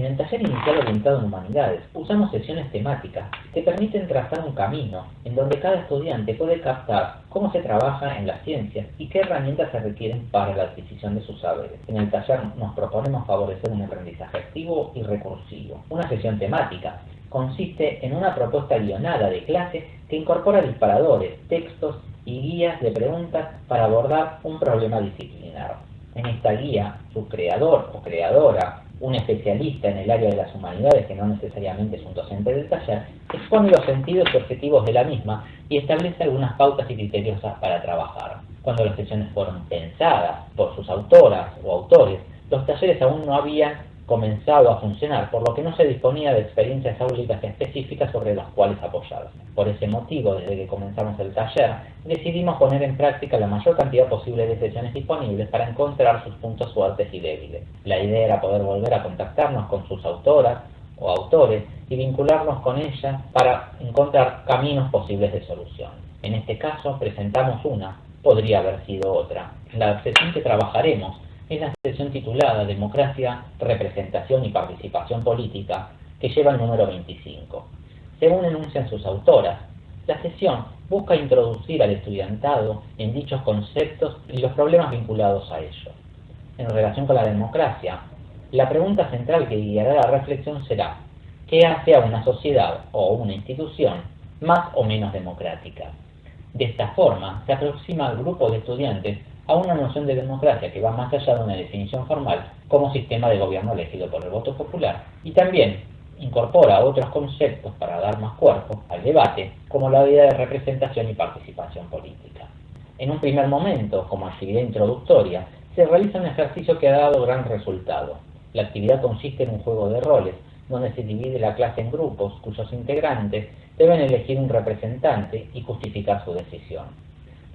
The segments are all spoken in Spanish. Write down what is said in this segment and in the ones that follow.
En el taller inicial orientado en humanidades, usamos sesiones temáticas que permiten trazar un camino en donde cada estudiante puede captar cómo se trabaja en las ciencias y qué herramientas se requieren para la adquisición de sus saberes. En el taller nos proponemos favorecer un aprendizaje activo y recursivo. Una sesión temática consiste en una propuesta guionada de clase que incorpora disparadores, textos y guías de preguntas para abordar un problema disciplinar. En esta guía, su creador o creadora, un especialista en el área de las humanidades, que no necesariamente es un docente del taller, expone los sentidos y objetivos de la misma y establece algunas pautas y criterios para trabajar. Cuando las sesiones fueron pensadas por sus autoras o autores, los talleres aún no habían comenzado a funcionar, por lo que no se disponía de experiencias áulicas específicas sobre las cuales apoyarse. Por ese motivo, desde que comenzamos el taller, decidimos poner en práctica la mayor cantidad posible de sesiones disponibles para encontrar sus puntos fuertes y débiles. La idea era poder volver a contactarnos con sus autoras o autores y vincularnos con ellas para encontrar caminos posibles de solución. En este caso, presentamos una, podría haber sido otra. La sesión que trabajaremos es la sesión titulada Democracia, Representación y Participación Política, que lleva el número 25. Según enuncian sus autoras, la sesión busca introducir al estudiantado en dichos conceptos y los problemas vinculados a ellos. En relación con la democracia, la pregunta central que guiará la reflexión será: ¿qué hace a una sociedad o una institución más o menos democrática? De esta forma, se aproxima al grupo de estudiantes a una noción de democracia que va más allá de una definición formal como sistema de gobierno elegido por el voto popular, y también incorpora otros conceptos para dar más cuerpo al debate, como la idea de representación y participación política. En un primer momento, como actividad introductoria, se realiza un ejercicio que ha dado gran resultado. La actividad consiste en un juego de roles, donde se divide la clase en grupos, cuyos integrantes deben elegir un representante y justificar su decisión.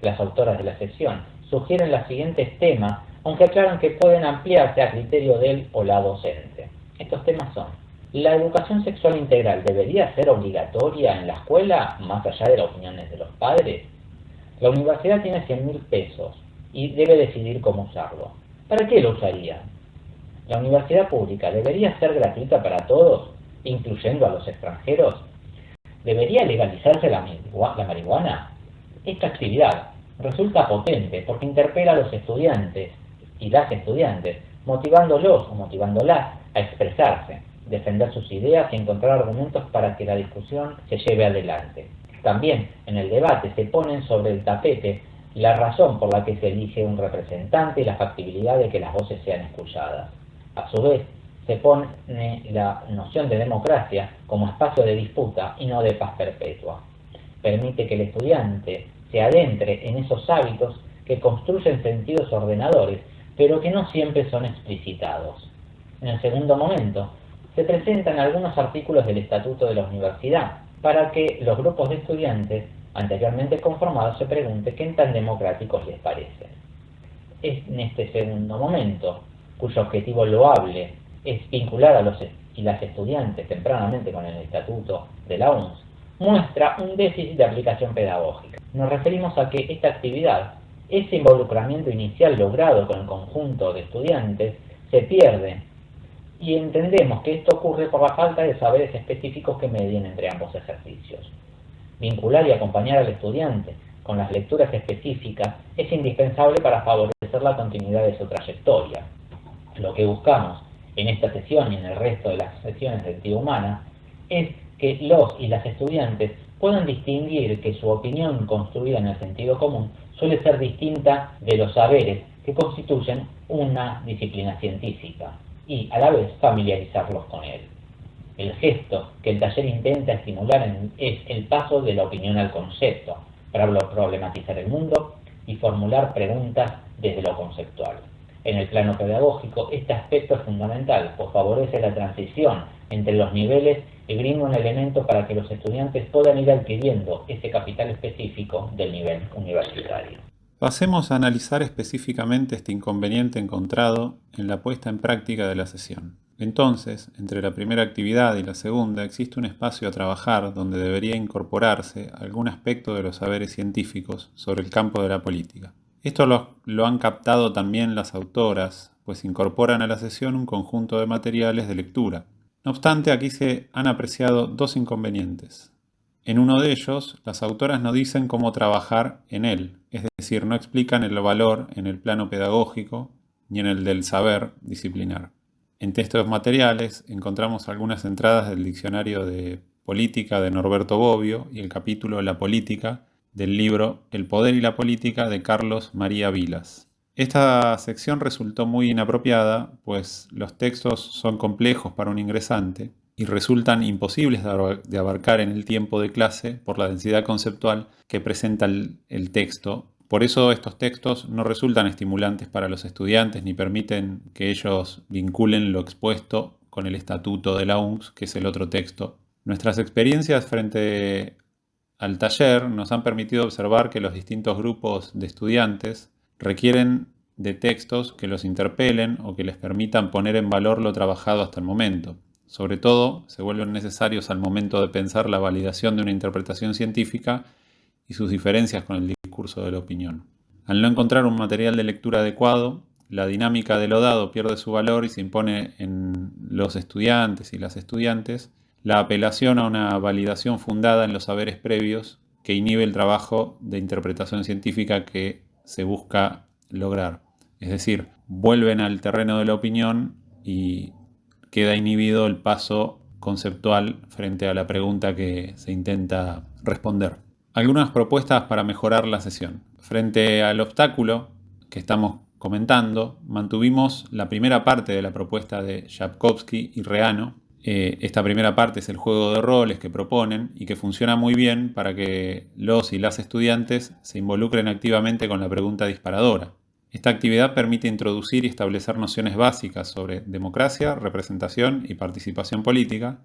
Las autoras de la sesión sugieren los siguientes temas, aunque aclaran que pueden ampliarse a criterio del o la docente. Estos temas son: ¿la educación sexual integral debería ser obligatoria en la escuela, más allá de las opiniones de los padres? La universidad tiene 100.000 pesos y debe decidir cómo usarlo. ¿Para qué lo usaría? ¿La universidad pública debería ser gratuita para todos, incluyendo a los extranjeros? ¿Debería legalizarse la marihuana? Esta actividad resulta potente porque interpela a los estudiantes y las estudiantes, motivándolos o motivándolas a expresarse, defender sus ideas y encontrar argumentos para que la discusión se lleve adelante. También en el debate se ponen sobre el tapete la razón por la que se elige un representante y la factibilidad de que las voces sean escuchadas. A su vez, se pone la noción de democracia como espacio de disputa y no de paz perpetua. Permite que el estudiante se adentre en esos hábitos que construyen sentidos ordenadores, pero que no siempre son explicitados. En el segundo momento, se presentan algunos artículos del Estatuto de la Universidad, para que los grupos de estudiantes anteriormente conformados se pregunten qué tan democráticos les parecen. Es en este segundo momento, cuyo objetivo loable es vincular a los y las estudiantes tempranamente con el Estatuto de la UNS, muestra un déficit de aplicación pedagógica. Nos referimos a que esta actividad, ese involucramiento inicial logrado con el conjunto de estudiantes, se pierde, y entendemos que esto ocurre por la falta de saberes específicos que medien entre ambos ejercicios. Vincular y acompañar al estudiante con las lecturas específicas es indispensable para favorecer la continuidad de su trayectoria. Lo que buscamos en esta sesión y en el resto de las sesiones de actividad humana es que los y las estudiantes puedan distinguir que su opinión construida en el sentido común suele ser distinta de los saberes que constituyen una disciplina científica y a la vez familiarizarlos con él. El gesto que el taller intenta estimular es el paso de la opinión al concepto, para problematizar el mundo y formular preguntas desde lo conceptual. En el plano pedagógico, este aspecto es fundamental, pues favorece la transición entre los niveles y brinda un elemento para que los estudiantes puedan ir adquiriendo ese capital específico del nivel universitario. Pasemos a analizar específicamente este inconveniente encontrado en la puesta en práctica de la sesión. Entonces, entre la primera actividad y la segunda existe un espacio a trabajar donde debería incorporarse algún aspecto de los saberes científicos sobre el campo de la política. Esto lo han captado también las autoras, pues incorporan a la sesión un conjunto de materiales de lectura. No obstante, aquí se han apreciado dos inconvenientes. En uno de ellos, las autoras no dicen cómo trabajar en él, es decir, no explican el valor en el plano pedagógico ni en el del saber disciplinar. En textos materiales encontramos algunas entradas del diccionario de política de Norberto Bobbio y el capítulo La política del libro El poder y la política de Carlos María Vilas. Esta sección resultó muy inapropiada, pues los textos son complejos para un ingresante y resultan imposibles de abarcar en el tiempo de clase por la densidad conceptual que presenta el texto. Por eso estos textos no resultan estimulantes para los estudiantes ni permiten que ellos vinculen lo expuesto con el estatuto de la UNCS, que es el otro texto. Nuestras experiencias frente al taller nos han permitido observar que los distintos grupos de estudiantes requieren de textos que los interpelen o que les permitan poner en valor lo trabajado hasta el momento. Sobre todo, se vuelven necesarios al momento de pensar la validación de una interpretación científica y sus diferencias con el discurso de la opinión. Al no encontrar un material de lectura adecuado, la dinámica de lo dado pierde su valor y se impone en los estudiantes y las estudiantes la apelación a una validación fundada en los saberes previos que inhibe el trabajo de interpretación científica que se busca lograr. Es decir, vuelven al terreno de la opinión y queda inhibido el paso conceptual frente a la pregunta que se intenta responder. Algunas propuestas para mejorar la sesión. Frente al obstáculo que estamos comentando, mantuvimos la primera parte de la propuesta de Yapkovsky y Reano. Esta primera parte es el juego de roles que proponen y que funciona muy bien para que los y las estudiantes se involucren activamente con la pregunta disparadora. Esta actividad permite introducir y establecer nociones básicas sobre democracia, representación y participación política,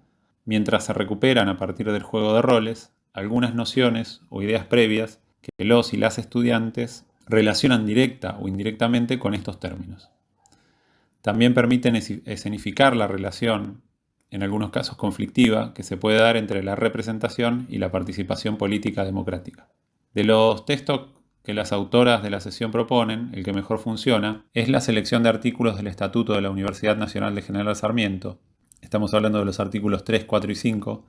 mientras se recuperan a partir del juego de roles algunas nociones o ideas previas que los y las estudiantes relacionan directa o indirectamente con estos términos. También permiten escenificar la relación, en algunos casos conflictiva, que se puede dar entre la representación y la participación política democrática. De los textos que las autoras de la sesión proponen, el que mejor funciona es la selección de artículos del Estatuto de la Universidad Nacional de General Sarmiento. Estamos hablando de los artículos 3, 4 y 5,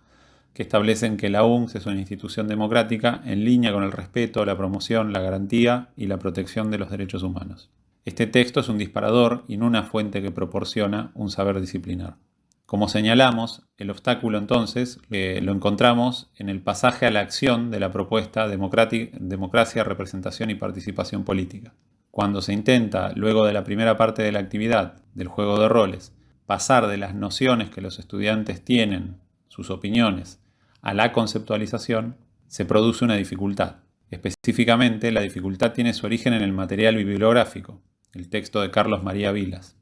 que establecen que la UNCS es una institución democrática en línea con el respeto, la promoción, la garantía y la protección de los derechos humanos. Este texto es un disparador y no una fuente que proporciona un saber disciplinar. Como señalamos, el obstáculo entonces lo encontramos en el pasaje a la acción de la propuesta democracia, representación y participación política. Cuando se intenta, luego de la primera parte de la actividad, del juego de roles, pasar de las nociones que los estudiantes tienen, sus opiniones, a la conceptualización, se produce una dificultad. Específicamente, la dificultad tiene su origen en el material bibliográfico, el texto de Carlos María Vilas.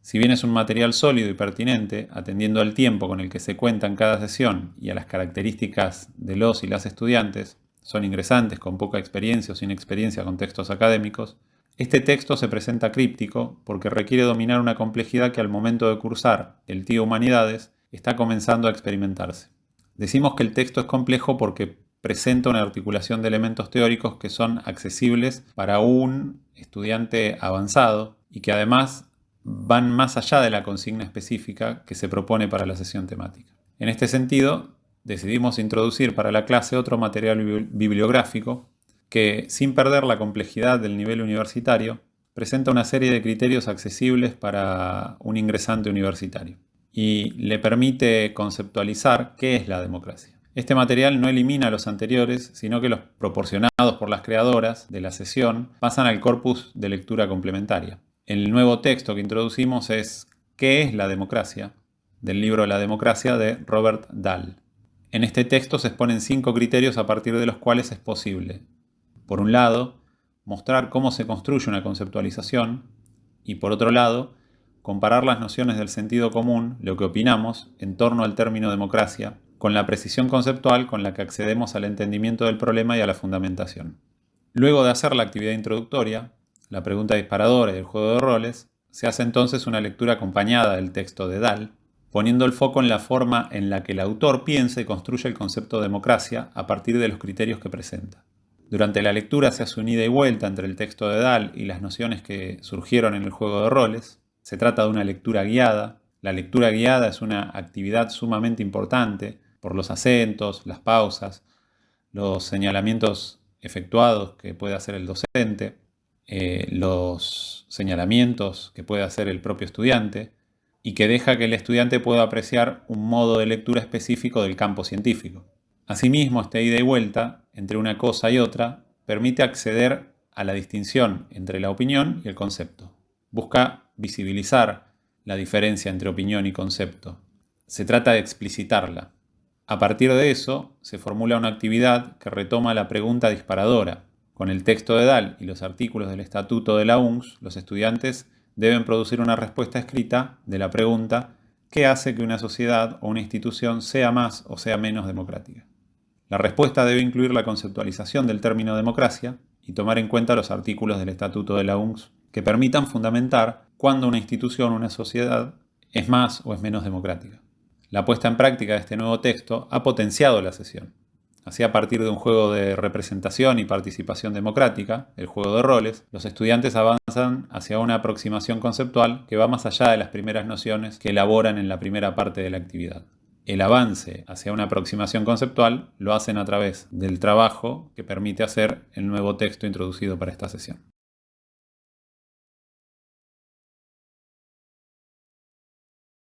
Si bien es un material sólido y pertinente, atendiendo al tiempo con el que se cuenta en cada sesión y a las características de los y las estudiantes, son ingresantes con poca experiencia o sin experiencia con textos académicos, este texto se presenta críptico porque requiere dominar una complejidad que al momento de cursar el TIE Humanidades está comenzando a experimentarse. Decimos que el texto es complejo porque presenta una articulación de elementos teóricos que son accesibles para un estudiante avanzado y que además van más allá de la consigna específica que se propone para la sesión temática. En este sentido, decidimos introducir para la clase otro material bibliográfico que, sin perder la complejidad del nivel universitario, presenta una serie de criterios accesibles para un ingresante universitario y le permite conceptualizar qué es la democracia. Este material no elimina los anteriores, sino que los proporcionados por las creadoras de la sesión pasan al corpus de lectura complementaria. El nuevo texto que introducimos es ¿Qué es la democracia?, del libro La democracia de Robert Dahl. En este texto se exponen 5 criterios a partir de los cuales es posible, por un lado, mostrar cómo se construye una conceptualización y, por otro lado, comparar las nociones del sentido común, lo que opinamos, en torno al término democracia, con la precisión conceptual con la que accedemos al entendimiento del problema y a la fundamentación. Luego de hacer la actividad introductoria, la pregunta disparadora y el juego de roles, se hace entonces una lectura acompañada del texto de Dahl, poniendo el foco en la forma en la que el autor piensa y construye el concepto de democracia a partir de los criterios que presenta. Durante la lectura se hace un ida y vuelta entre el texto de Dahl y las nociones que surgieron en el juego de roles. Se trata de una lectura guiada. La lectura guiada es una actividad sumamente importante por los acentos, las pausas, los señalamientos efectuados que puede hacer el docente, los señalamientos que puede hacer el propio estudiante y que deja que el estudiante pueda apreciar un modo de lectura específico del campo científico. Asimismo, esta ida y vuelta entre una cosa y otra permite acceder a la distinción entre la opinión y el concepto. Busca visibilizar la diferencia entre opinión y concepto. Se trata de explicitarla. A partir de eso, se formula una actividad que retoma la pregunta disparadora. Con el texto de Dahl y los artículos del Estatuto de la UNS, los estudiantes deben producir una respuesta escrita de la pregunta ¿qué hace que una sociedad o una institución sea más o sea menos democrática? La respuesta debe incluir la conceptualización del término democracia y tomar en cuenta los artículos del Estatuto de la UNS que permitan fundamentar cuándo una institución o una sociedad es más o es menos democrática. La puesta en práctica de este nuevo texto ha potenciado la sesión. Así, a partir de un juego de representación y participación democrática, el juego de roles, los estudiantes avanzan hacia una aproximación conceptual que va más allá de las primeras nociones que elaboran en la primera parte de la actividad. El avance hacia una aproximación conceptual lo hacen a través del trabajo que permite hacer el nuevo texto introducido para esta sesión.